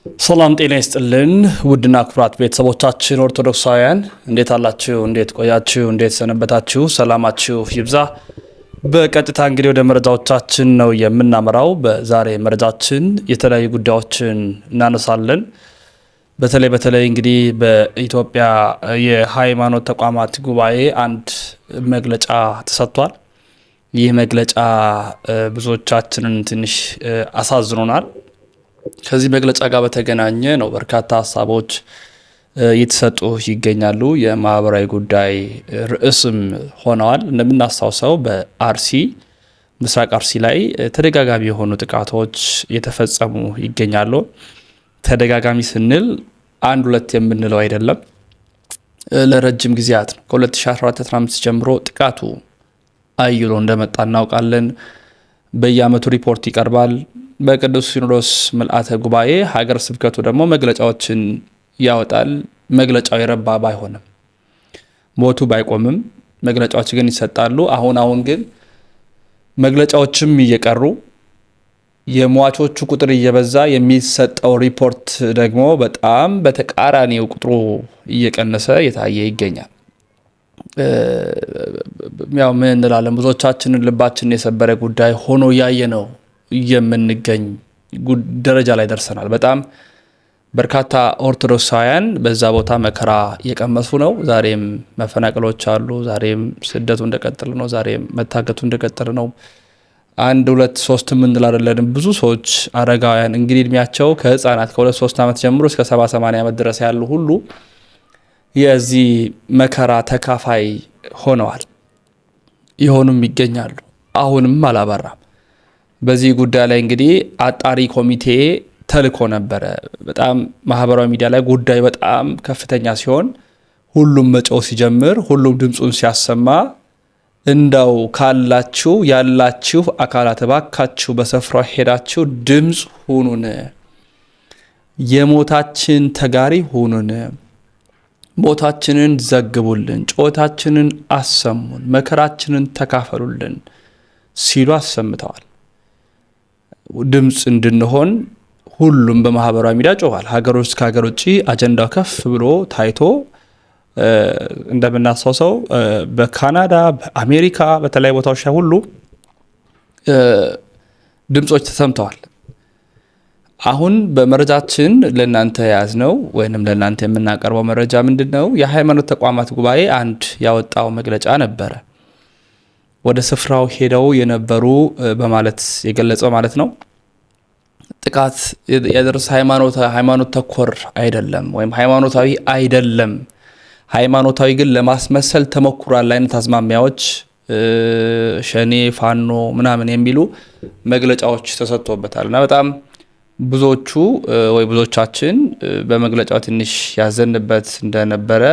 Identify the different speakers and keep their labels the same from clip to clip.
Speaker 1: ሰላም ጤና ይስጥልን ውድና ክቡራት ቤተሰቦቻችን ኦርቶዶክሳውያን እንዴት አላችሁ? እንዴት ቆያችሁ? እንዴት ሰነበታችሁ? ሰላማችሁ ይብዛ። በቀጥታ እንግዲህ ወደ መረጃዎቻችን ነው የምናመራው። በዛሬ መረጃችን የተለያዩ ጉዳዮችን እናነሳለን። በተለይ እንግዲህ በኢትዮጵያ የሃይማኖት ተቋማት ጉባኤ አንድ መግለጫ ተሰጥቷል። ይህ መግለጫ ብዙዎቻችንን ትንሽ አሳዝኖናል። ከዚህ መግለጫ ጋር በተገናኘ ነው በርካታ ሀሳቦች እየተሰጡ ይገኛሉ። የማህበራዊ ጉዳይ ርዕስም ሆነዋል። እንደምናስታውሰው በአርሲ ምስራቅ አርሲ ላይ ተደጋጋሚ የሆኑ ጥቃቶች እየተፈጸሙ ይገኛሉ። ተደጋጋሚ ስንል አንድ ሁለት የምንለው አይደለም። ለረጅም ጊዜያት ነው። ከ2014-15 ጀምሮ ጥቃቱ አይሎ እንደመጣ እናውቃለን። በየአመቱ ሪፖርት ይቀርባል። በቅዱስ ሲኖዶስ ምልአተ ጉባኤ ሀገረ ስብከቱ ደግሞ መግለጫዎችን ያወጣል። መግለጫው የረባ ባይሆንም ሞቱ ባይቆምም መግለጫዎች ግን ይሰጣሉ። አሁን ግን መግለጫዎችም እየቀሩ የሟቾቹ ቁጥር እየበዛ የሚሰጠው ሪፖርት ደግሞ በጣም በተቃራኒው ቁጥሩ እየቀነሰ የታየ ይገኛል። ያው ምን እንላለን፣ ብዙዎቻችንን ልባችንን የሰበረ ጉዳይ ሆኖ ያየ ነው የምንገኝ ደረጃ ላይ ደርሰናል። በጣም በርካታ ኦርቶዶክሳውያን በዛ ቦታ መከራ እየቀመሱ ነው። ዛሬም መፈናቀሎች አሉ። ዛሬም ስደቱ እንደቀጠለ ነው። ዛሬም መታገቱ እንደቀጠለ ነው። አንድ ሁለት ሶስት ምንል አይደለንም። ብዙ ሰዎች አረጋውያን እንግዲህ እድሜያቸው ከህፃናት ከ2-3 ዓመት ጀምሮ እስከ 70-80 ዓመት ድረስ ያሉ ሁሉ የዚህ መከራ ተካፋይ ሆነዋል፣ ይሆኑም ይገኛሉ። አሁንም አላባራም። በዚህ ጉዳይ ላይ እንግዲህ አጣሪ ኮሚቴ ተልኮ ነበረ። በጣም ማህበራዊ ሚዲያ ላይ ጉዳዩ በጣም ከፍተኛ ሲሆን ሁሉም መጮህ ሲጀምር፣ ሁሉም ድምፁን ሲያሰማ እንዳው ካላችሁ ያላችሁ አካላት እባካችሁ በስፍራው ሄዳችሁ ድምፅ ሁኑን፣ የሞታችን ተጋሪ ሁኑን፣ ሞታችንን ዘግቡልን፣ ጮታችንን አሰሙን፣ መከራችንን ተካፈሉልን ሲሉ አሰምተዋል። ድምፅ እንድንሆን ሁሉም በማህበራዊ ሚዲያ ጮኋል። ሀገር ውስጥ ከሀገር ውጭ አጀንዳው ከፍ ብሎ ታይቶ እንደምናስታውሰው በካናዳ፣ በአሜሪካ በተለያዩ ቦታዎች ላይ ሁሉ ድምጾች ተሰምተዋል። አሁን በመረጃችን ለእናንተ ያዝነው ወይንም ለእናንተ የምናቀርበው መረጃ ምንድን ነው? የሃይማኖት ተቋማት ጉባኤ አንድ ያወጣው መግለጫ ነበረ። ወደ ስፍራው ሄደው የነበሩ በማለት የገለጸው ማለት ነው። ጥቃት የደረሰ ሃይማኖት ተኮር አይደለም ወይም ሃይማኖታዊ አይደለም፣ ሃይማኖታዊ ግን ለማስመሰል ተሞክሯል አይነት አዝማሚያዎች ሸኔ፣ ፋኖ ምናምን የሚሉ መግለጫዎች ተሰጥቶበታል እና በጣም ብዙዎቹ ወይ ብዙዎቻችን በመግለጫው ትንሽ ያዘንበት እንደነበረ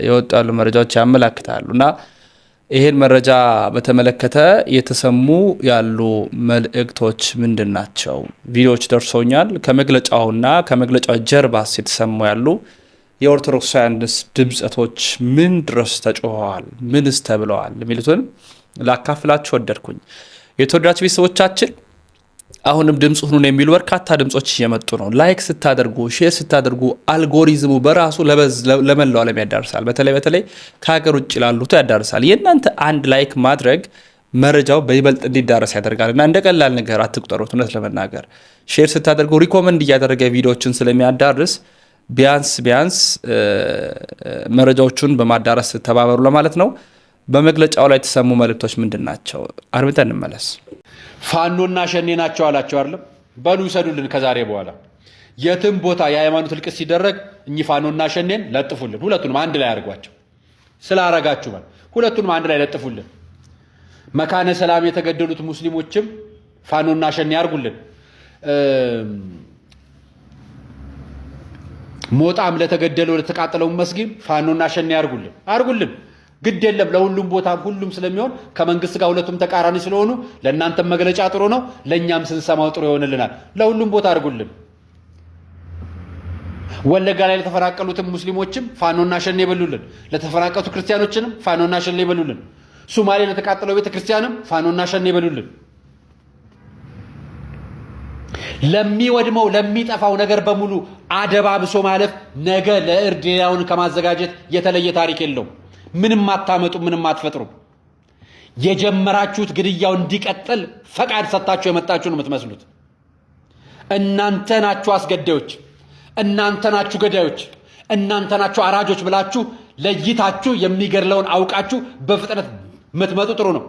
Speaker 1: የወጣሉ መረጃዎች ያመላክታሉ እና ይሄን መረጃ በተመለከተ የተሰሙ ያሉ መልእክቶች ምንድን ናቸው? ቪዲዮዎች ደርሶኛል። ከመግለጫውና ከመግለጫው ጀርባስ የተሰሙ ያሉ የኦርቶዶክሳውያን ድምጸቶች ምን ድረስ ተጮኸዋል? ምንስ ተብለዋል? የሚሉትን ላካፍላችሁ ወደድኩኝ። የተወዳጅ ቤተሰቦቻችን አሁንም ድምጽ ሁኑን የሚሉ በርካታ ድምጾች እየመጡ ነው። ላይክ ስታደርጉ፣ ሼር ስታደርጉ አልጎሪዝሙ በራሱ ለመላው ዓለም ያዳርሳል። በተለይ ከሀገር ውጭ ላሉት ያዳርሳል። የእናንተ አንድ ላይክ ማድረግ መረጃው በይበልጥ እንዲዳረስ ያደርጋል እና እንደ ቀላል ነገር አትቁጠሩት። እውነት ለመናገር ሼር ስታደርጉ ሪኮመንድ እያደረገ ቪዲዮዎችን ስለሚያዳርስ ቢያንስ መረጃዎቹን በማዳረስ ተባበሩ ለማለት ነው። በመግለጫው ላይ የተሰሙ መልእክቶች ምንድን ናቸው? አርብተን እንመለስ።
Speaker 2: ፋኖና ሸኔ ናቸው አላቸው አይደለም? በሉ ይሰዱልን። ከዛሬ በኋላ የትም ቦታ የሃይማኖት እልቅት ሲደረግ እኚህ ፋኖና ሸኔን ለጥፉልን። ሁለቱንም አንድ ላይ አድርጓቸው። ስላረጋችሁ ማለት ሁለቱንም አንድ ላይ ለጥፉልን። መካነ ሰላም የተገደሉት ሙስሊሞችም ፋኖና ሸኔ አድርጉልን። ሞጣም ለተገደለው ለተቃጠለው መስጊድ ፋኖና ሸኔ አድርጉልን። ግድ የለም ለሁሉም ቦታ ሁሉም ስለሚሆን ከመንግስት ጋር ሁለቱም ተቃራኒ ስለሆኑ ለእናንተም መግለጫ ጥሩ ነው፣ ለእኛም ስንሰማው ጥሩ ይሆንልናል። ለሁሉም ቦታ አድርጉልን። ወለጋ ላይ ለተፈናቀሉትም ሙስሊሞችም ፋኖና ሸኔ ይበሉልን። ለተፈናቀሉት ክርስቲያኖችንም ፋኖና ሸኔ ይበሉልን። ሶማሌ ለተቃጠለው ቤተ ክርስቲያንም ፋኖና ሸኔ ይበሉልን። ለሚወድመው ለሚጠፋው ነገር በሙሉ አደባብሶ ማለፍ ነገ ለእርድ ሌላውን ከማዘጋጀት የተለየ ታሪክ የለውም። ምንም አታመጡ፣ ምንም አትፈጥሩ። የጀመራችሁት ግድያው እንዲቀጥል ፈቃድ ሰጣችሁ የመጣችሁ ነው የምትመስሉት። እናንተ ናችሁ አስገዳዮች፣ እናንተ ናችሁ ገዳዮች፣ እናንተ ናችሁ አራጆች ብላችሁ ለይታችሁ የሚገድለውን አውቃችሁ በፍጥነት የምትመጡ ጥሩ ነው።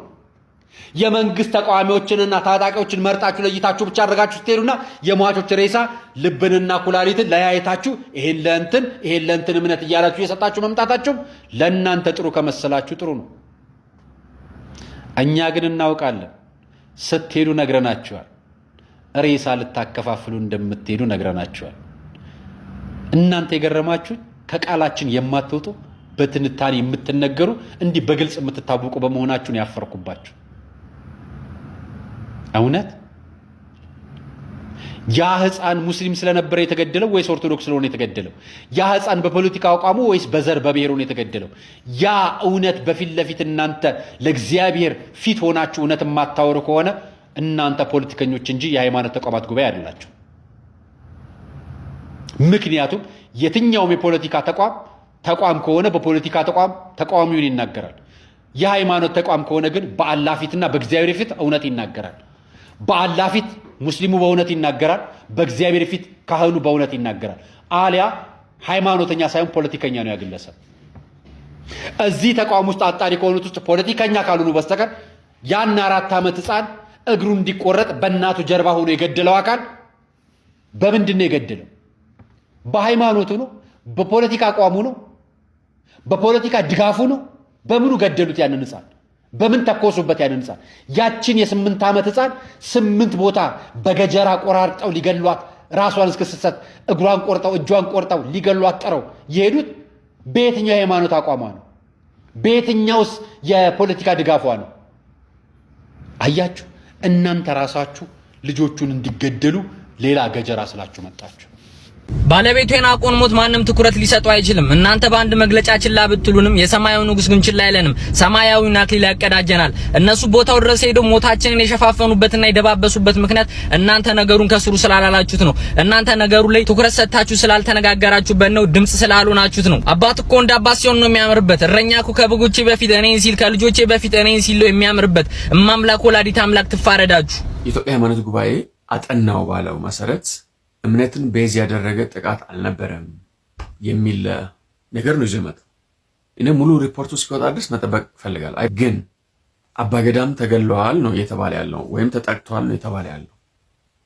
Speaker 2: የመንግስት ተቃዋሚዎችንና ታጣቂዎችን መርጣችሁ ለይታችሁ ብቻ አድርጋችሁ ስትሄዱና የሟቾች ሬሳ ልብንና ኩላሊትን ለያይታችሁ ይሄን ለእንትን እምነት እያላችሁ የሰጣችሁ መምጣታችሁ ለእናንተ ጥሩ ከመሰላችሁ ጥሩ ነው። እኛ ግን እናውቃለን። ስትሄዱ ነግረናችኋል። ሬሳ ልታከፋፍሉ እንደምትሄዱ ነግረናችኋል። እናንተ የገረማችሁ ከቃላችን የማትወጡ በትንታኔ የምትነገሩ እንዲህ በግልጽ የምትታወቁ በመሆናችሁን ያፈርኩባችሁ። እውነት ያ ህፃን ሙስሊም ስለነበረ የተገደለው ወይስ ኦርቶዶክስ ስለሆነ የተገደለው? ያ ህፃን በፖለቲካ አቋሙ ወይስ በዘር በብሔሩ ነው የተገደለው? ያ እውነት በፊት ለፊት እናንተ ለእግዚአብሔር ፊት ሆናችሁ እውነት የማታወሩ ከሆነ እናንተ ፖለቲከኞች እንጂ የሃይማኖት ተቋማት ጉባኤ አይደላችሁ። ምክንያቱም የትኛውም የፖለቲካ ተቋም ከሆነ በፖለቲካ ተቃዋሚውን ይናገራል። የሃይማኖት ተቋም ከሆነ ግን በአላህ ፊትና በእግዚአብሔር ፊት እውነት ይናገራል። በአላህ ፊት ሙስሊሙ በእውነት ይናገራል፣ በእግዚአብሔር ፊት ካህኑ በእውነት ይናገራል። አሊያ ሃይማኖተኛ ሳይሆን ፖለቲከኛ ነው ያግለሰብ። እዚህ ተቋም ውስጥ አጣሪ ከሆኑት ውስጥ ፖለቲከኛ ካልሆኑ በስተቀር ያን 4 ዓመት ህፃን እግሩ እንዲቆረጥ በእናቱ ጀርባ ሆኖ የገደለው አካል በምንድን ነው የገደለው? በሃይማኖቱ ነው? በፖለቲካ አቋሙ ነው? በፖለቲካ ድጋፉ ነው? በምኑ ገደሉት ያንን ህፃን? በምን ተኮሱበት ያንን ህፃን? ያችን የ8 ዓመት ህፃን 8 ቦታ በገጀራ ቆራርጠው ሊገሏት ራሷን እስክትሰጥ እግሯን ቆርጠው እጇን ቆርጠው ሊገሏት ጥረው የሄዱት በየትኛው የሃይማኖት አቋሟ ነው? በየትኛውስ የፖለቲካ ድጋፏ ነው? አያችሁ፣ እናንተ ራሳችሁ ልጆቹን እንዲገደሉ ሌላ ገጀራ ስላችሁ መጣችሁ።
Speaker 3: ባለቤቴን አቆን ሞት ማንም ትኩረት ሊሰጡ አይችልም። እናንተ በአንድ መግለጫ ችላ ብትሉንም የሰማያዊ ንጉስ ግን ችላ አይለንም። ሰማያዊውን አክሊል ያቀዳጀናል። እነሱ ቦታው ድረስ ሄደው ሞታችንን የሸፋፈኑበትና የደባበሱበት ምክንያት እናንተ ነገሩን ከስሩ ስላላላችሁት ነው። እናንተ ነገሩ ላይ ትኩረት ሰጥታችሁ ስላልተነጋገራችሁበት ነው። ድምጽ ስላልሆናችሁት ነው። አባት እኮ እንደ አባት ሲሆን ነው የሚያምርበት። እረኛ እኮ ከበጎቼ በፊት እኔን ሲል ከልጆቼ በፊት እኔን ሲል ነው የሚያምርበት። እማምላክ ወላዲት አምላክ ትፋረዳችሁ።
Speaker 4: የኢትዮጵያ ሃይማኖት ጉባኤ አጠናው ባለው መሰረት እምነትን ቤዝ ያደረገ ጥቃት አልነበረም የሚል ነገር ነው ይዘመት። እኔ ሙሉ ሪፖርቱ እስኪወጣ ድረስ መጠበቅ ፈልጋል። ግን አባገዳም ተገለዋል ነው እየተባለ ያለው ወይም ተጠቅቷል ነው እየተባለ ያለው።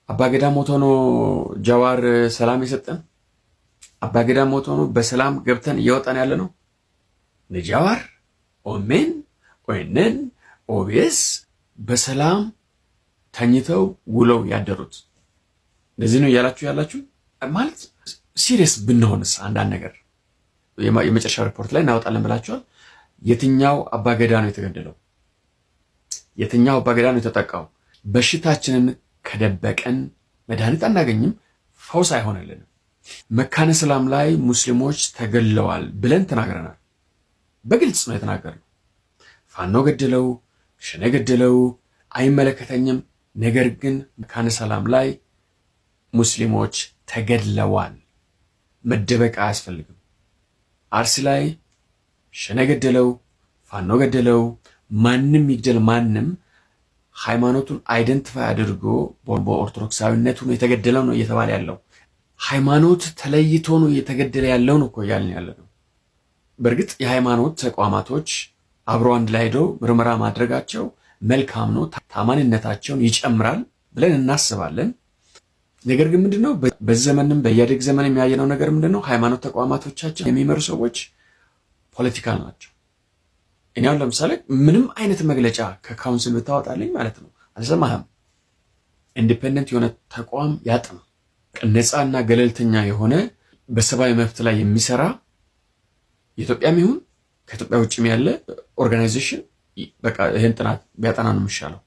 Speaker 4: አባገዳም ሞቶ ነው ጃዋር ሰላም የሰጠን? አባገዳም ሞቶ ነው በሰላም ገብተን እየወጣን ያለ ነው? ለጃዋር ኦሜን ኦኤንን ኦቢኤስ በሰላም ተኝተው ውለው ያደሩት ለዚህ ነው ያላችሁ ማለት ሲሪየስ ብንሆንስ አንዳንድ ነገር የመጨረሻ ሪፖርት ላይ እናወጣለን ብላችኋል። የትኛው አባገዳ ነው የተገደለው? የትኛው አባገዳ ነው የተጠቃው? በሽታችንን ከደበቀን መድኃኒት አናገኝም፣ ፈውስ አይሆንልንም። መካነ ሰላም ላይ ሙስሊሞች ተገለዋል ብለን ተናግረናል። በግልጽ ነው የተናገርነው። ፋኖ ገደለው፣ ሸኔ ገደለው አይመለከተኝም። ነገር ግን መካነ ሰላም ላይ ሙስሊሞች ተገድለዋል። መደበቅ አያስፈልግም። አርሲ ላይ ሸኔ ገደለው፣ ፋኖ ገደለው፣ ማንም ይግደል ማንም ሃይማኖቱን አይደንቲፋይ አድርጎ በኦርቶዶክሳዊነቱ ነው የተገደለው ነው እየተባለ ያለው። ሃይማኖት ተለይቶ ነው እየተገደለ ያለው ነው እኮ ያልን ያለ ነው። በእርግጥ የሃይማኖት ተቋማቶች አብሮ አንድ ላይ ሄደው ምርመራ ማድረጋቸው መልካም ነው፣ ታማኝነታቸውን ይጨምራል ብለን እናስባለን። ነገር ግን ምንድነው በዘመንም በኢህአዴግ ዘመን የሚያየነው ነገር ምንድነው? ሃይማኖት ተቋማቶቻችን የሚመሩ ሰዎች ፖለቲካል ናቸው። እኔ አሁን ለምሳሌ ምንም አይነት መግለጫ ከካውንስል ብታወጣልኝ ማለት ነው አልሰማህም። ኢንዲፔንደንት የሆነ ተቋም ያጥና ነፃና ገለልተኛ የሆነ በሰብአዊ መብት ላይ የሚሰራ የኢትዮጵያም ይሁን ከኢትዮጵያ ውጭም ያለ ኦርጋናይዜሽን በቃ ይሄን ጥናት ቢያጠና ነው የሚሻለው።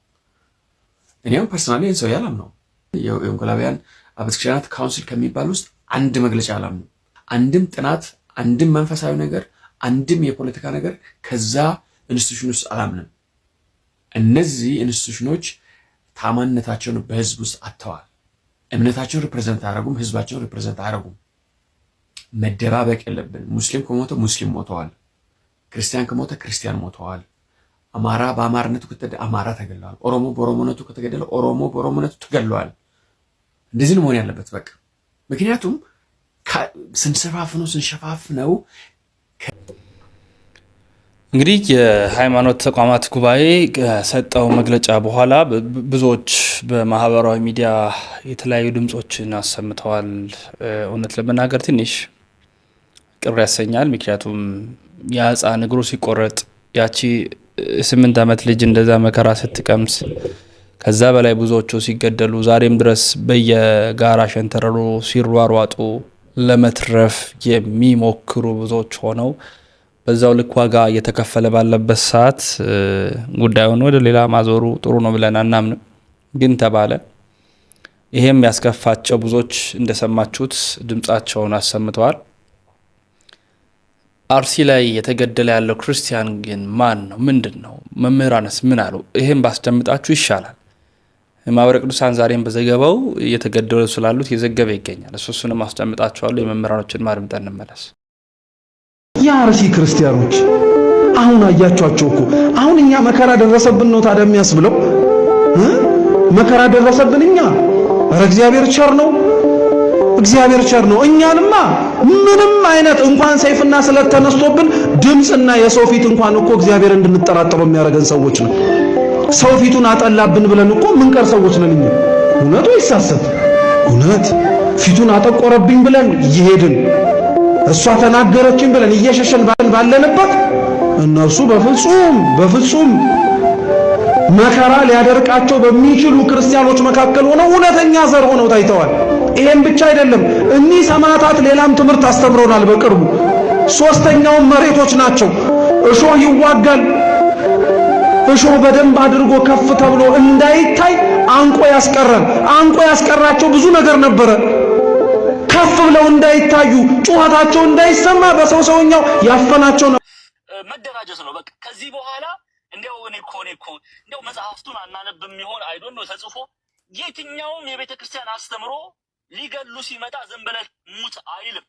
Speaker 4: እኔም ፐርሰናሊ ይሄን ሰው ያላም ነው የወንጌላውያን አብያተ ክርስቲያናት ካውንስል ከሚባል ውስጥ አንድ መግለጫ አላምንም። አንድም ጥናት፣ አንድም መንፈሳዊ ነገር፣ አንድም የፖለቲካ ነገር ከዛ ኢንስቲትዩሽን ውስጥ አላምንም። እነዚህ ኢንስቲትዩሽኖች ታማኝነታቸውን በህዝብ ውስጥ አጥተዋል። እምነታቸውን ሪፕሬዘንት አያደርጉም፣ ህዝባቸውን ሪፕሬዘንት አያደርጉም። መደባበቅ የለብን። ሙስሊም ከሞተ ሙስሊም ሞተዋል፣ ክርስቲያን ከሞተ ክርስቲያን ሞተዋል። አማራ በአማርነቱ ከተገደለ አማራ ተገለዋል፣ ኦሮሞ በኦሮሞነቱ ከተገደለ ኦሮሞ በኦሮሞነቱ ተገለዋል። እንደዚህ ነው መሆን ያለበት በቃ። ምክንያቱም ስንሸፋፍነው
Speaker 1: እንግዲህ የሃይማኖት ተቋማት ጉባኤ ከሰጠው መግለጫ በኋላ ብዙዎች በማህበራዊ ሚዲያ የተለያዩ ድምጾችን አሰምተዋል። እውነት ለመናገር ትንሽ ቅር ያሰኛል። ምክንያቱም የህፃን እግሩ ሲቆረጥ ያቺ 8 ዓመት ልጅ እንደዛ መከራ ስትቀምስ ከዛ በላይ ብዙዎቹ ሲገደሉ ዛሬም ድረስ በየጋራ ሸንተረሩ ሲሯሯጡ ለመትረፍ የሚሞክሩ ብዙዎች ሆነው በዛው ልክ ዋጋ እየተከፈለ ባለበት ሰዓት ጉዳዩን ወደ ሌላ ማዞሩ ጥሩ ነው ብለን አናምንም። ግን ተባለ። ይሄም ያስከፋቸው ብዙዎች እንደሰማችሁት ድምጻቸውን አሰምተዋል። አርሲ ላይ የተገደለ ያለው ክርስቲያን ግን ማን ነው? ምንድነው? መምህራንስ ምን አሉ? ይሄም ባስደምጣችሁ ይሻላል። ማህበረ ቅዱሳን ዛሬም በዘገባው እየተገደሉ ስላሉት የዘገበ ይገኛል። እሱንም አስደምጣችኋለሁ። የመምህራኖችን ማድመጥ እንመለስ።
Speaker 5: የአርሲ ክርስቲያኖች አሁን አያቸዋቸው እኮ አሁን እኛ መከራ ደረሰብን ነው ታዲያ የሚያስብለው? መከራ ደረሰብን እኛ። ኧረ እግዚአብሔር ቸር ነው፣ እግዚአብሔር ቸር ነው። እኛንማ ምንም አይነት እንኳን ሰይፍና ስለት ተነስቶብን ድምጽና የሰው ፊት እንኳን እኮ እግዚአብሔር እንድንጠራጠረው የሚያደርገን ሰዎች ነው። ሰው ፊቱን አጠላብን ብለን እኮ ምንቀር ሰዎች ነን እኛ። እውነቱ ይሳሰት እውነት ፊቱን አጠቆረብኝ ብለን እየሄድን እሷ ተናገረችን ብለን እየሸሸን ባለንበት እነሱ በፍጹም መከራ ሊያደርቃቸው በሚችሉ ክርስቲያኖች መካከል ሆነው እውነተኛ ዘር ሆነው ታይተዋል። ይሄን ብቻ አይደለም፣ እኒህ ሰማዕታት ሌላም ትምህርት አስተምረውናል። በቅርቡ ሶስተኛውን መሬቶች ናቸው። እሾህ ይዋጋል። እሾህ በደንብ አድርጎ ከፍ ተብሎ እንዳይታይ አንቆ ያስቀራቸው ብዙ ነገር ነበረ። ከፍ ብለው እንዳይታዩ ጩኸታቸው እንዳይሰማ በሰውኛው ያፈናቸው ነው።
Speaker 6: መደራጀት ነው በቃ። ከዚህ በኋላ እንደው እኔ እኮ እንደው መጽሐፍቱን አናነብም ይሆን አይዶን ነው ተጽፎ የትኛውም የቤተ ክርስቲያን አስተምሮ ሊገሉ ሲመጣ ዝም ብለህ ሙት አይልም።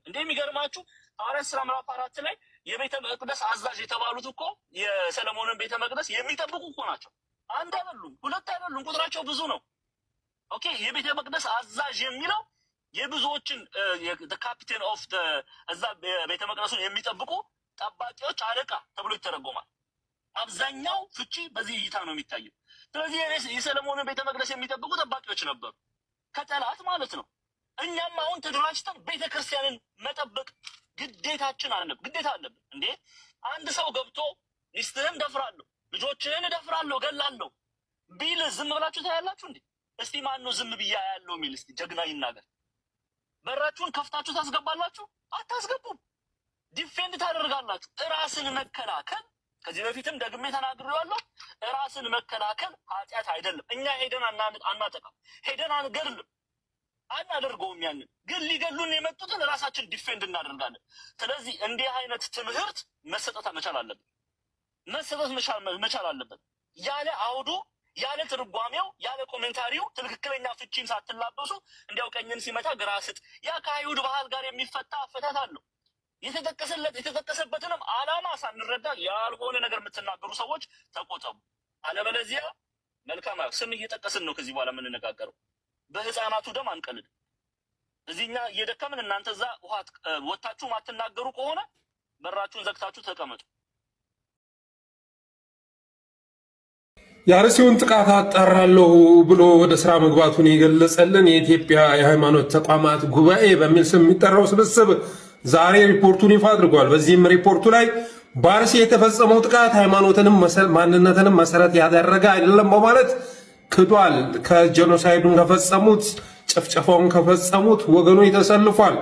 Speaker 6: እንደሚገርማችሁ ሐዋርያት ሥራ ምዕራፍ 4 ላይ የቤተ መቅደስ አዛዥ የተባሉት እኮ የሰለሞንን ቤተ መቅደስ የሚጠብቁ እኮ ናቸው። አንድ አይደሉም፣ ሁለት አይደሉም፣ ቁጥራቸው ብዙ ነው። ኦኬ፣ የቤተ መቅደስ አዛዥ የሚለው የብዙዎችን ካፒቴን ኦፍ እዛ ቤተ መቅደሱን የሚጠብቁ ጠባቂዎች አለቃ ተብሎ ይተረጎማል። አብዛኛው ፍቺ በዚህ እይታ ነው የሚታየው። ስለዚህ የሰለሞንን ቤተ መቅደስ የሚጠብቁ ጠባቂዎች ነበሩ፣ ከጠላት ማለት ነው። እኛም አሁን ተደራጅተን ቤተ ክርስቲያንን መጠበቅ ግዴታ አለብን። እንዴ አንድ ሰው ገብቶ ሚስትህን ደፍራለሁ፣ ልጆችህን እደፍራለሁ፣ እገላለሁ ቢል ዝም ብላችሁ ታያላችሁ እንዴ? እስቲ ማን ነው ዝም ብያ ያለው የሚል? እስቲ ጀግና ይናገር። በራችሁን ከፍታችሁ ታስገባላችሁ? አታስገቡም። ዲፌንድ ታደርጋላችሁ። ራስን መከላከል፣ ከዚህ በፊትም ደግሜ ተናግሬዋለሁ፣ ራስን መከላከል ኃጢአት አይደለም። እኛ ሄደን አናጠቃም፣ ሄደን አንገድልም፣ አናደርገውም። ያንን ግን ሊገሉን የመጡትን ራሳችን ዲፌንድ እናደርጋለን። ስለዚህ እንዲህ አይነት ትምህርት መሰጠት መቻል አለበት። ያለ አውዱ፣ ያለ ትርጓሜው፣ ያለ ኮሜንታሪው ትክክለኛ ፍቺን ሳትላበሱ እንዲያው ቀኝን ሲመታ ግራ ስጥ። ያ ከአይሁድ ባህል ጋር የሚፈታ አፈታት አለው። የተጠቀሰበትንም ዓላማ ሳንረዳ ያልሆነ ነገር የምትናገሩ ሰዎች ተቆጠቡ። አለበለዚያ መልካም ስም እየጠቀስን ነው ከዚህ በኋላ የምንነጋገረው። በህፃናቱ ደም አንቀልድ። እዚህኛ እየደከምን እናንተ እዛ ውሃ ወታችሁ ማትናገሩ ከሆነ በራችሁን ዘግታችሁ ተቀመጡ።
Speaker 7: የአርሲውን ጥቃት አጣራለሁ ብሎ ወደ ስራ መግባቱን የገለጸልን የኢትዮጵያ የሃይማኖት ተቋማት ጉባኤ በሚል ስም የሚጠራው ስብስብ ዛሬ ሪፖርቱን ይፋ አድርጓል። በዚህም ሪፖርቱ ላይ በአርሲ የተፈጸመው ጥቃት ሃይማኖትንም ማንነትንም መሰረት ያደረገ አይደለም በማለት ክዷል። ከጄኖሳይዱን ከፈጸሙት ጭፍጨፋውን ከፈጸሙት ወገኖች ተሰልፏል።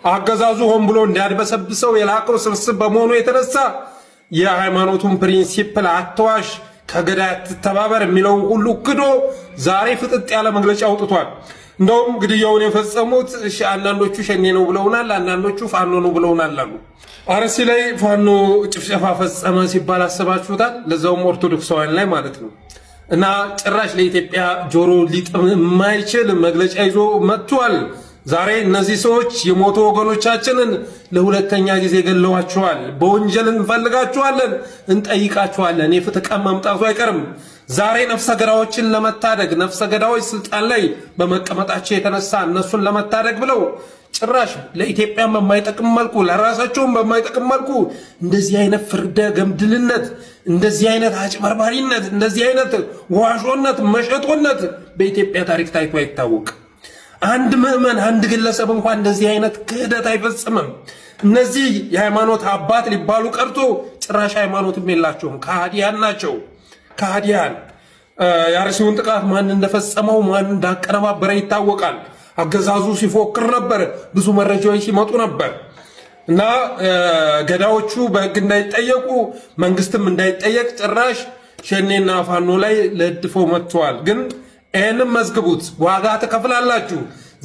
Speaker 7: አገዛዙ ሆን ብሎ እንዲያድበሰብሰው የላቀው ስብስብ በመሆኑ የተነሳ የሃይማኖቱን ፕሪንሲፕል አትዋሽ፣ ከገዳይ አትተባበር የሚለው ሁሉ ክዶ ዛሬ ፍጥጥ ያለ መግለጫ አውጥቷል። እንደውም ግድያውን የፈጸሙት አንዳንዶቹ ሸኔ ነው ብለውናል፣ አንዳንዶቹ ፋኖ ነው ብለውናል አሉ። አርሲ ላይ ፋኖ ጭፍጨፋ ፈጸመ ሲባል አስባችሁታል? ለዛውም ኦርቶዶክሳውያን ላይ ማለት ነው። እና ጭራሽ ለኢትዮጵያ ጆሮ ሊጥም የማይችል መግለጫ ይዞ መጥቷል። ዛሬ እነዚህ ሰዎች የሞቱ ወገኖቻችንን ለሁለተኛ ጊዜ ገለዋቸዋል። በወንጀል እንፈልጋቸዋለን፣ እንጠይቃቸዋለን። የፍትህ ቀን መምጣቱ አይቀርም። ዛሬ ነፍሰ ገዳዮችን ለመታደግ ነፍሰ ገዳዮች ስልጣን ላይ በመቀመጣቸው የተነሳ እነሱን ለመታደግ ብለው ጭራሽ ለኢትዮጵያ በማይጠቅም መልኩ ለራሳቸውም በማይጠቅም መልኩ እንደዚህ አይነት ፍርደ ገምድልነት፣ እንደዚህ አይነት አጭበርባሪነት፣ እንደዚህ አይነት ዋሾነት፣ መሸጦነት በኢትዮጵያ ታሪክ ታይቶ አይታወቅ። አንድ ምዕመን አንድ ግለሰብ እንኳን እንደዚህ አይነት ክህደት አይፈጽምም። እነዚህ የሃይማኖት አባት ሊባሉ ቀርቶ ጭራሽ ሃይማኖትም የላቸውም። ከሃዲያን ናቸው። ከሃዲያን የአርሲውን ጥቃት ማን እንደፈጸመው ማን እንዳቀነባበረ ይታወቃል። አገዛዙ ሲፎክር ነበር፣ ብዙ መረጃዎች ሲመጡ ነበር እና ገዳዮቹ በህግ እንዳይጠየቁ መንግስትም እንዳይጠየቅ ጭራሽ ሸኔና ፋኖ ላይ ለድፈው መጥተዋል። ግን ይህንም መዝግቡት፣ ዋጋ ትከፍላላችሁ።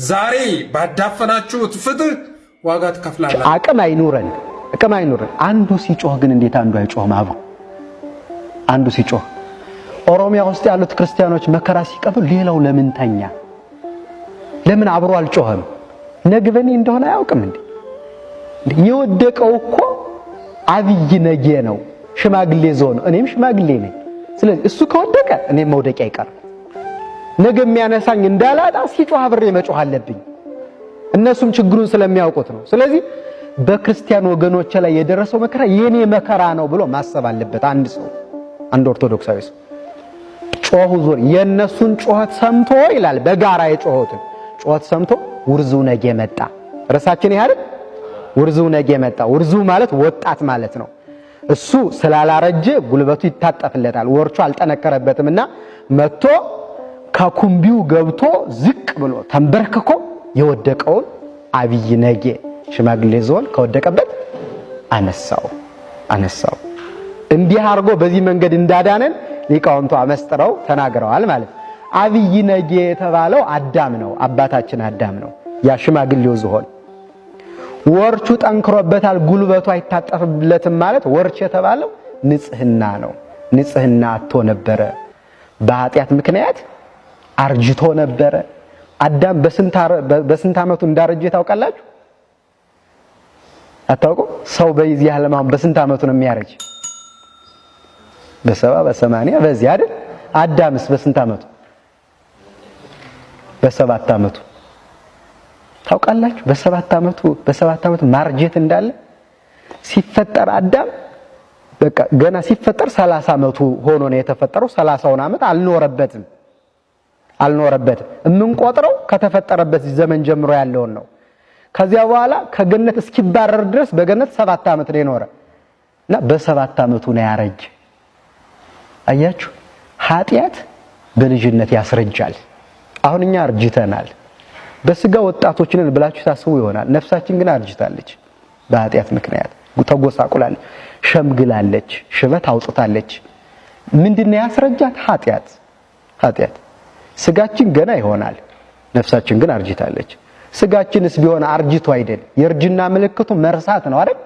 Speaker 7: ዛሬ ባዳፈናችሁት ፍትህ ዋጋ ትከፍላላችሁ።
Speaker 8: አቅም አይኑረን። አንዱ ሲጮህ ግን እንዴት አንዱ አይጮህም? አብሮ አንዱ ሲጮህ ኦሮሚያ ውስጥ ያሉት ክርስቲያኖች መከራ ሲቀበሉ ሌላው ለምን ተኛ? ለምን አብሮ አልጮህም? ነግበኔ እንደሆነ አያውቅም እንዴ? የወደቀው እኮ አብይ ነጌ ነው፣ ሽማግሌ ዞን ነው። እኔም ሽማግሌ ነኝ። ስለዚህ እሱ ከወደቀ እኔም መውደቂያ አይቀርም። ነገ የሚያነሳኝ እንዳላጣ ሲጮህ አብሬ መጮህ አለብኝ። እነሱም ችግሩን ስለሚያውቁት ነው። ስለዚህ በክርስቲያን ወገኖች ላይ የደረሰው መከራ የኔ መከራ ነው ብሎ ማሰብ አለበት አንድ ሰው፣ አንድ ኦርቶዶክሳዊ ሰው። ጮሁ ዞር የነሱን ጮህት ሰምቶ ይላል፣ በጋራ የጮሁትን ጮህት ሰምቶ ውርዙ ነጌ መጣ። ርዕሳችን ይሄ አይደል? ውርዙ ነጌ መጣ። ውርዙ ማለት ወጣት ማለት ነው። እሱ ስላላረጀ ጉልበቱ ይታጠፍለታል፣ ወርቹ አልጠነከረበትምና መጥቶ ከኩምቢው ገብቶ ዝቅ ብሎ ተንበርክኮ የወደቀውን አብይ ነጌ ሽማግሌ ዞን ከወደቀበት አነሳው። እንዲህ አድርጎ በዚህ መንገድ እንዳዳነን ሊቃውንቱ አመስጥረው ተናግረዋል ማለት። አብይ ነጌ የተባለው አዳም ነው፣ አባታችን አዳም ነው። ያ ሽማግሌው ዝሆን ወርቹ ጠንክሮበታል፣ ጉልበቱ አይታጠፍለትም ማለት ወርች የተባለው ንጽህና ነው። ንጽህና አጥቶ ነበረ፣ በኃጢአት ምክንያት አርጅቶ ነበረ። አዳም በስንት ዓመቱ እንዳረጀ ታውቃላችሁ? አታውቁ? ሰው በዚህ ዓለም አሁን በስንት ዓመቱ ነው የሚያረጅ? በ70 በ80 በዚህ አይደል? አዳምስ በስንት ዓመቱ? በ7 ዓመቱ ታውቃላችሁ? በ7 ዓመቱ ማርጀት እንዳለ ሲፈጠር አዳም በቃ ገና ሲፈጠር 30 ዓመቱ ሆኖ ነው የተፈጠረው። 30ውን ዓመት አልኖረበትም። የምንቆጥረው ከተፈጠረበት ዘመን ጀምሮ ያለውን ነው። ከዚያ በኋላ ከገነት እስኪባረር ድረስ በገነት 7 ዓመት ነው የኖረ እና በ7 ዓመቱ ነው ያረጀ። አያችሁ፣ ኃጢአት በልጅነት ያስረጃል። አሁን እኛ አርጅተናል። በስጋ ወጣቶች ነን ብላችሁ ታስቡ ይሆናል። ነፍሳችን ግን አርጅታለች። በኃጢአት ምክንያት ተጎሳቁላለች፣ ሸምግላለች፣ ሽበት አውጥታለች። ምንድነው ያስረጃት? ኃጢአት። ስጋችን ገና ይሆናል፣ ነፍሳችን ግን አርጅታለች። ስጋችንስ ቢሆን አርጅቶ አይደል? የእርጅና ምልክቱ መርሳት ነው አይደል?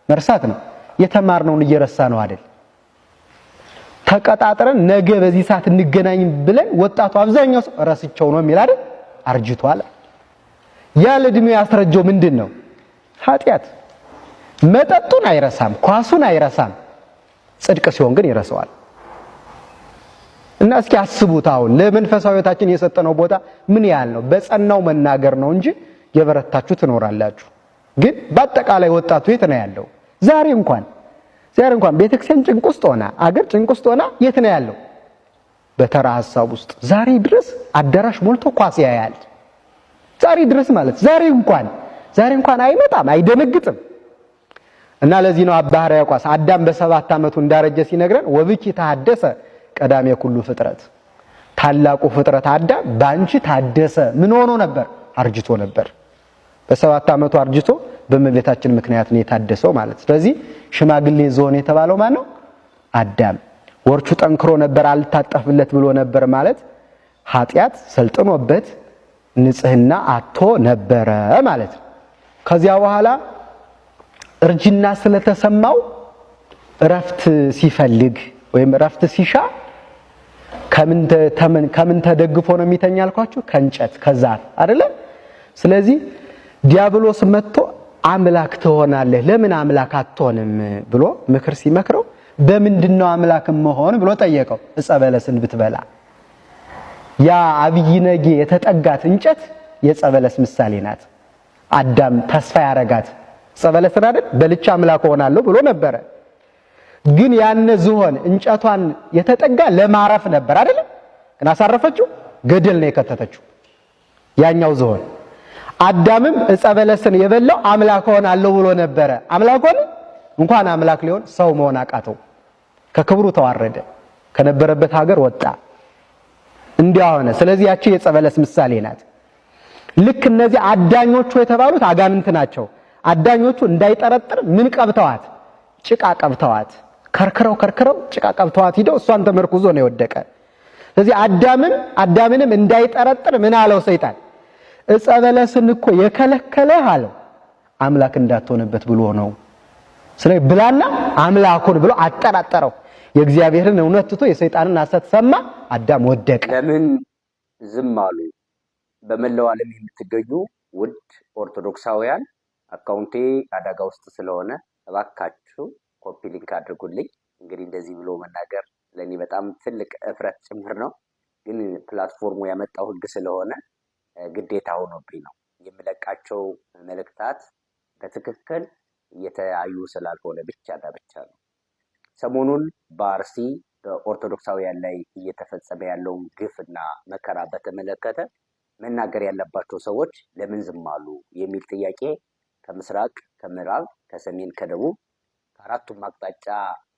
Speaker 8: መርሳት ነው። የተማርነውን እየረሳ ነው አይደል? ተቀጣጥረን ነገ በዚህ ሰዓት እንገናኝ ብለን ወጣቱ አብዛኛው ሰው ረስቸው ነው የሚል አይደል? አርጅቷል። ያለ እድሜው ያስረጀው ምንድነው? ኃጢአት። መጠጡን አይረሳም፣ ኳሱን አይረሳም። ጽድቅ ሲሆን ግን ይረሳዋል። እና እስኪ አስቡት፣ አሁን ለመንፈሳዊ ሕይወታችን የሰጠነው ቦታ ምን ያህል ነው? በጸናው መናገር ነው እንጂ የበረታችሁ ትኖራላችሁ። ግን በአጠቃላይ ወጣቱ የት ነው ያለው? ዛሬ እንኳን ቤተክርስቲያን ጭንቅ ውስጥ ሆና፣ አገር ጭንቅ ውስጥ ሆና የት ነው ያለው? በተራ ሐሳብ ውስጥ ዛሬ ድረስ አዳራሽ ሞልቶ ኳስ ያያል። ዛሬ ድረስ ማለት ዛሬ እንኳን አይመጣም፣ አይደነግጥም። እና ለዚህ ነው አባ ሕርያቆስ አዳም በ7 ዓመቱ እንዳረጀ ሲነግረን ወብኪ ተሐደሰ ቀዳሜ ኩሉ ፍጥረት፣ ታላቁ ፍጥረት አዳም ባንቺ ታደሰ። ምን ሆኖ ነበር? አርጅቶ ነበር። በ7 ዓመቱ አርጅቶ በእመቤታችን ምክንያት ነው የታደሰው ማለት። ስለዚህ ሽማግሌ ዞን የተባለው ማን ነው? አዳም። ወርቹ ጠንክሮ ነበር፣ አልታጠፍለት ብሎ ነበር ማለት ኃጢአት ሰልጥኖበት ንጽህና አጥቶ ነበረ ማለት ነው። ከዚያ በኋላ እርጅና ስለተሰማው እረፍት ሲፈልግ ወይም እረፍት ሲሻ ከምን ተደግፎ ነው የሚተኛ አልኳችሁ? ከእንጨት ከዛፍ አይደለ? ስለዚህ ዲያብሎስ መጥቶ አምላክ ትሆናለህ ለምን አምላክ አትሆንም ብሎ ምክር ሲመክረው በምንድነው አምላክ መሆን ብሎ ጠየቀው። ዕፀ በለስን ብትበላ ያ አብይ ነጌ የተጠጋት እንጨት የዕፀ በለስ ምሳሌ ናት። አዳም ተስፋ ያረጋት ዕፀ በለስን አይደል በልቻ አምላክ ሆናለሁ ብሎ ነበረ። ግን ያነ ዝሆን እንጨቷን የተጠጋ ለማረፍ ነበር አይደል? ግን አሳረፈችው፣ ገደል ነው የከተተችው ያኛው ዝሆን። አዳምም ዕፀ በለስን የበላው አምላክ ሆናለሁ ብሎ ነበረ። አምላክ ሆነ? እንኳን አምላክ ሊሆን ሰው መሆን አቃተው። ከክብሩ ተዋረደ፣ ከነበረበት ሀገር ወጣ። እንዲያ ሆነ። ስለዚህ ያቺ የዕፀ በለስ ምሳሌ ናት። ልክ እነዚህ አዳኞቹ የተባሉት አጋንንት ናቸው። አዳኞቹ እንዳይጠረጥር ምን ቀብተዋት? ጭቃ ቀብተዋት፣ ከርክረው ጭቃ ቀብተዋት ሂደው እሷን ተመርኩዞ ነው የወደቀ። ስለዚህ አዳምንም እንዳይጠረጥር ምን አለው ሰይጣን? ዕፀ በለስን እኮ የከለከለህ አለው አምላክ እንዳትሆንበት ብሎ ነው። ስለዚህ ብላና አምላኩን ብሎ አጠራጠረው። የእግዚአብሔርን እውነት ትቶ የሰይጣንን ሐሰት ሰማ። አዳም ወደቀ።
Speaker 9: ለምን ዝም አሉ? በመላው ዓለም የምትገኙ ውድ ኦርቶዶክሳውያን አካውንቴ አደጋ ውስጥ ስለሆነ እባካችሁ ኮፒ ሊንክ አድርጉልኝ። እንግዲህ እንደዚህ ብሎ መናገር ለኔ በጣም ትልቅ እፍረት ጭምር ነው፣ ግን ፕላትፎርሙ ያመጣው ህግ ስለሆነ ግዴታ ሆኖብኝ ነው። የምለቃቸው መልእክታት በትክክል እየተያዩ ስላልሆነ ብቻ ነው። ሰሞኑን በአርሲ በኦርቶዶክሳውያን ላይ እየተፈጸመ ያለውን ግፍና መከራ በተመለከተ መናገር ያለባቸው ሰዎች ለምን ዝም አሉ የሚል ጥያቄ ከምስራቅ፣ ከምዕራብ፣ ከሰሜን፣ ከደቡብ ከአራቱም አቅጣጫ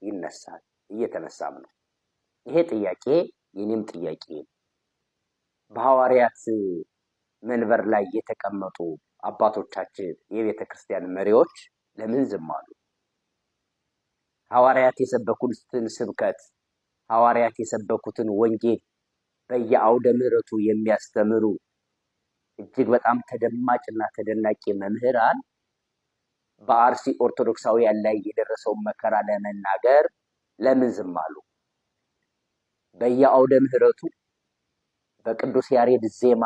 Speaker 9: ይነሳል፣ እየተነሳም ነው። ይሄ ጥያቄ የኔም ጥያቄ ነው። በሐዋርያት መንበር ላይ የተቀመጡ አባቶቻችን የቤተ ክርስቲያን መሪዎች ለምን ዝም አሉ? ሐዋርያት የሰበኩትን ስብከት፣ ሐዋርያት የሰበኩትን ወንጌል በየአውደ ምሕረቱ የሚያስተምሩ እጅግ በጣም ተደማጭና ተደናቂ መምህራን በአርሲ ኦርቶዶክሳውያን ላይ የደረሰውን መከራ ለመናገር ለምን ዝም አሉ? በየአውደ ምሕረቱ በቅዱስ ያሬድ ዜማ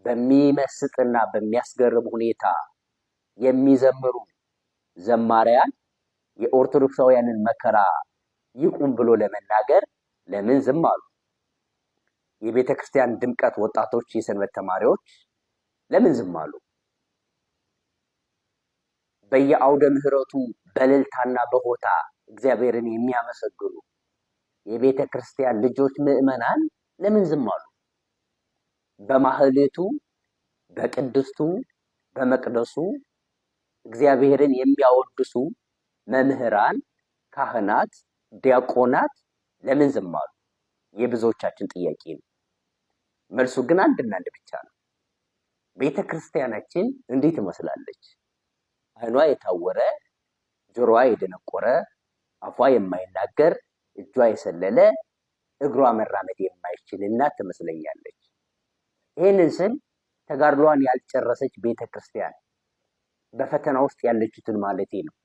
Speaker 9: በሚመስጥና በሚያስገርም ሁኔታ የሚዘምሩ ዘማሪያን የኦርቶዶክሳውያንን መከራ ይቁም ብሎ ለመናገር ለምን ዝም አሉ? የቤተ ክርስቲያን ድምቀት ወጣቶች፣ የሰንበት ተማሪዎች ለምን ዝም አሉ? በየአውደ ምሕረቱ በእልልታና በሆታ እግዚአብሔርን የሚያመሰግኑ የቤተ ክርስቲያን ልጆች ምዕመናን ለምን ዝም አሉ? በማህሌቱ፣ በቅድስቱ፣ በመቅደሱ እግዚአብሔርን የሚያወድሱ መምህራን፣ ካህናት፣ ዲያቆናት ለምን ዝም አሉ? የብዙዎቻችን ጥያቄ ነው። መልሱ ግን አንድና አንድ ብቻ ነው። ቤተ ክርስቲያናችን እንዴት ትመስላለች? አይኗ የታወረ፣ ጆሮዋ የደነቆረ፣ አፏ የማይናገር፣ እጇ የሰለለ፣ እግሯ መራመድ የማይችል እናት ትመስለኛለች። ይህንን ስል ተጋድሏን ያልጨረሰች ቤተ ክርስቲያን በፈተና ውስጥ ያለችትን ማለቴ ነው።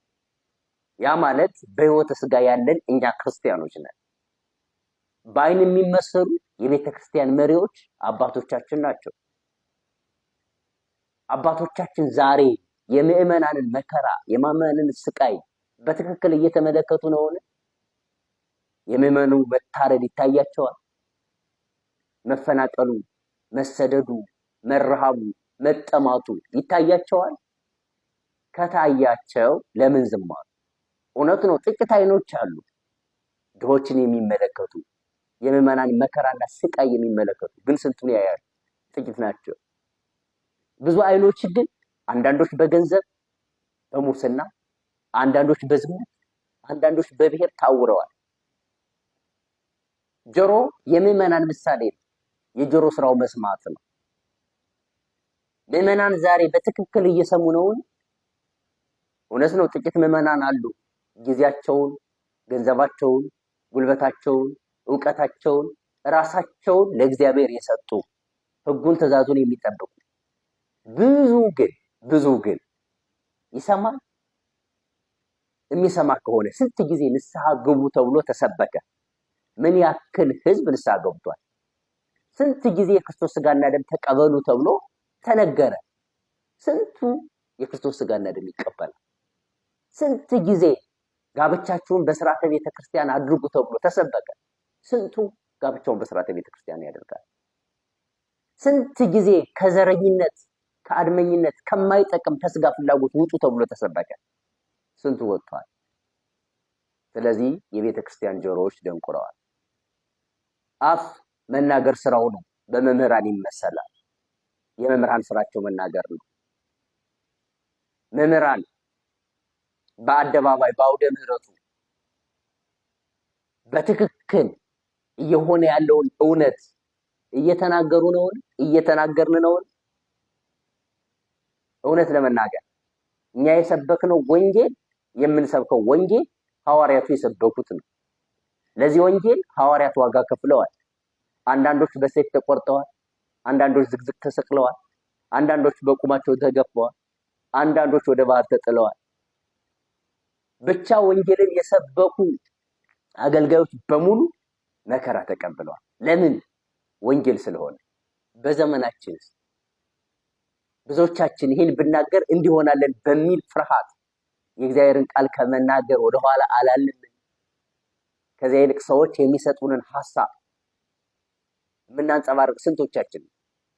Speaker 9: ያ ማለት በሕይወተ ሥጋ ያለን እኛ ክርስቲያኖች ነን። በአይን የሚመሰሉ የቤተ ክርስቲያን መሪዎች አባቶቻችን ናቸው። አባቶቻችን ዛሬ የምዕመናንን መከራ፣ የምዕመናንን ስቃይ በትክክል እየተመለከቱ ነውን? የምዕመኑ መታረድ ይታያቸዋል? መፈናቀሉ፣ መሰደዱ፣ መረሃቡ፣ መጠማቱ ይታያቸዋል? ከታያቸው ለምን ዝም አሉ? እውነት ነው፣ ጥቂት አይኖች አሉ ድሆችን የሚመለከቱ የምዕመናን መከራና ስቃይ የሚመለከቱ፣ ግን ስንቱን ያያሉ? ጥቂት ናቸው። ብዙ አይኖች ግን አንዳንዶች በገንዘብ በሙስና፣ አንዳንዶች በዝሙት፣ አንዳንዶች በብሔር ታውረዋል። ጆሮ የምዕመናን ምሳሌ ነው። የጆሮ ስራው መስማት ነው። ምዕመናን ዛሬ በትክክል እየሰሙ ነውን? እውነት ነው፣ ጥቂት ምዕመናን አሉ ጊዜያቸውን፣ ገንዘባቸውን፣ ጉልበታቸውን፣ ዕውቀታቸውን፣ ራሳቸውን ለእግዚአብሔር የሰጡ ሕጉን ትእዛዙን የሚጠብቁ። ብዙ ግን ይሰማል? የሚሰማ ከሆነ ስንት ጊዜ ንስሐ ግቡ ተብሎ ተሰበከ። ምን ያክል ህዝብ ንስሐ ገብቷል? ስንት ጊዜ የክርስቶስ ስጋና ደም ተቀበሉ ተብሎ ተነገረ? ስንቱ የክርስቶስ ስጋና ደም ይቀበላል? ስንት ጊዜ ጋብቻችሁን በስርዓተ ቤተክርስቲያን አድርጉ ተብሎ ተሰበከ? ስንቱ ጋብቻውን በስርዓተ ቤተክርስቲያን ያደርጋል? ስንት ጊዜ ከዘረኝነት፣ ከአድመኝነት፣ ከማይጠቅም ከስጋ ፍላጎት ውጡ ተብሎ ተሰበከ? ስንቱ ወጥቷል? ስለዚህ የቤተክርስቲያን ጆሮዎች ደንቁረዋል። አፍ መናገር ስራው ነው፣ በመምህራን ይመሰላል። የመምህራን ስራቸው መናገር ነው። መምህራን በአደባባይ በአውደ ምሕረቱ በትክክል እየሆነ ያለውን እውነት እየተናገሩ ነው፣ እየተናገርን ነው። እውነት ለመናገር እኛ የሰበክነው ወንጌል፣ የምንሰብከው ወንጌል ሐዋርያቱ የሰበኩት ነው። ለዚህ ወንጌል ሐዋርያት ዋጋ ከፍለዋል። አንዳንዶች በሰይፍ ተቆርጠዋል፣ አንዳንዶች ዝግዝግ ተሰቅለዋል፣ አንዳንዶች በቁማቸው ተገፈዋል፣ አንዳንዶች ወደ ባህር ተጥለዋል። ብቻ ወንጌልን የሰበኩ አገልጋዮች በሙሉ መከራ ተቀብለዋል። ለምን? ወንጌል ስለሆነ። በዘመናችን ብዙዎቻችን ይህን ብናገር እንዲሆናለን በሚል ፍርሃት የእግዚአብሔርን ቃል ከመናገር ወደኋላ አላልን። ከዚያ ይልቅ ሰዎች የሚሰጡንን ሐሳብ የምናንጸባርቅ ስንቶቻችን?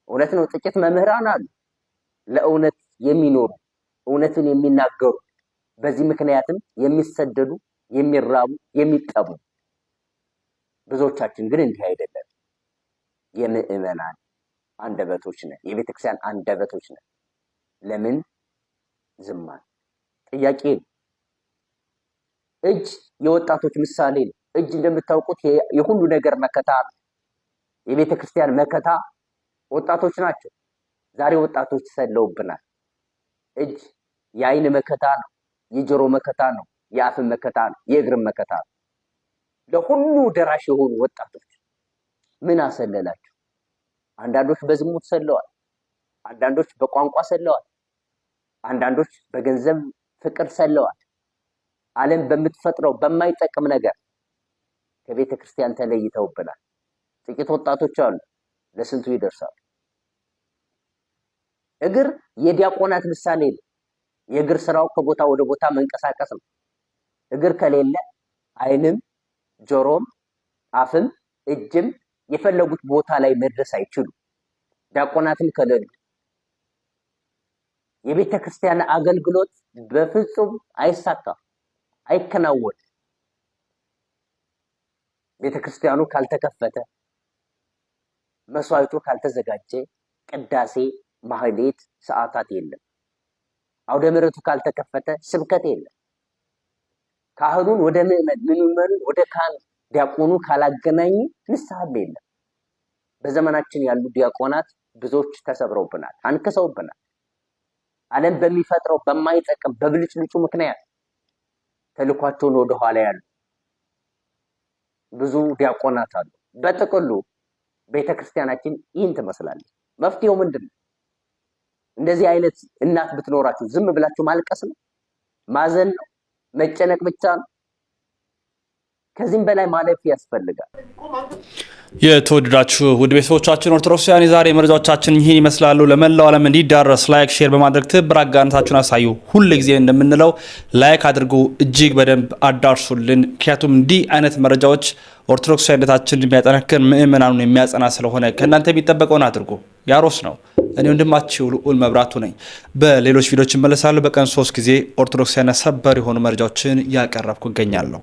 Speaker 9: እውነት ነው፣ ጥቂት መምህራን አሉ ለእውነት የሚኖሩ እውነትን የሚናገሩ፣ በዚህ ምክንያትም የሚሰደዱ፣ የሚራቡ፣ የሚጠቡ። ብዙዎቻችን ግን እንዲህ አይደለም። የምዕመናን አንደበቶች ነን፣ የቤተክርስቲያን አንደበቶች ነን። ለምን ዝም አልን? ጥያቄ ነው። እጅ የወጣቶች ምሳሌ ነው። እጅ እንደምታውቁት የሁሉ ነገር መከታ ነው። የቤተ ክርስቲያን መከታ ወጣቶች ናቸው። ዛሬ ወጣቶች ሰለውብናል። እጅ የአይን መከታ ነው፣ የጆሮ መከታ ነው፣ የአፍን መከታ ነው፣ የእግርን መከታ ነው። ለሁሉ ደራሽ የሆኑ ወጣቶች ምን አሰለላቸው? አንዳንዶች በዝሙት ሰለዋል፣ አንዳንዶች በቋንቋ ሰለዋል፣ አንዳንዶች በገንዘብ ፍቅር ሰለዋል። ዓለም በምትፈጥረው በማይጠቅም ነገር ከቤተ ክርስቲያን ተለይተውብናል። ጥቂት ወጣቶች አሉ፣ ለስንቱ ይደርሳሉ። እግር የዲያቆናት ምሳሌ ነው። የእግር ስራው ከቦታ ወደ ቦታ መንቀሳቀስ ነው። እግር ከሌለ አይንም፣ ጆሮም፣ አፍም፣ እጅም የፈለጉት ቦታ ላይ መድረስ አይችሉም። ዲያቆናትም ከሌሉ የቤተ ክርስቲያን አገልግሎት በፍጹም አይሳካም፣ አይከናወንም። ቤተ ክርስቲያኑ ካልተከፈተ፣ መስዋዕቱ ካልተዘጋጀ፣ ቅዳሴ፣ ማህሌት፣ ሰዓታት የለም። አውደ ምሕረቱ ካልተከፈተ ስብከት የለም። ካህኑን ወደ ምዕመን፣ ምዕመኑን ወደ ካህን፣ ዲያቆኑ ካላገናኙ ንስሐ የለም። በዘመናችን ያሉ ዲያቆናት ብዙዎች ተሰብረውብናል፣ አንክሰውብናል። ዓለም በሚፈጥረው በማይጠቅም በብልጭልጩ ምክንያት ተልኳቸውን ወደ ኋላ ያሉ ብዙ ዲያቆናት አሉ። በጥቅሉ ቤተክርስቲያናችን ይህን ትመስላለች። መፍትሄው ምንድነው? እንደዚህ አይነት እናት ብትኖራችሁ ዝም ብላችሁ ማልቀስ ነው? ማዘን ነው? መጨነቅ ብቻ ነው? ከዚህም በላይ ማለፍ ያስፈልጋል።
Speaker 1: የተወደዳችሁ ውድ ቤተሰቦቻችን ኦርቶዶክሳውያን የዛሬ መረጃዎቻችን ይህን ይመስላሉ። ለመላው ዓለም እንዲዳረስ ላይክ፣ ሼር በማድረግ ትብብር አጋርነታችሁን አሳዩ። ሁል ጊዜ እንደምንለው ላይክ አድርጉ፣ እጅግ በደንብ አዳርሱልን። ምክንያቱም እንዲህ አይነት መረጃዎች ኦርቶዶክሳዊነታችንን የሚያጠነክር ምእመናኑን የሚያጸና ስለሆነ ከእናንተ የሚጠበቀውን አድርጉ። ያሮስ ነው። እኔ ወንድማችሁ ልዑል መብራቱ ነኝ። በሌሎች ቪዲዮዎች እመለሳለሁ። በቀን 3 ጊዜ ኦርቶዶክሳዊና ሰበር የሆኑ መረጃዎችን ያቀረብኩ እገኛለሁ።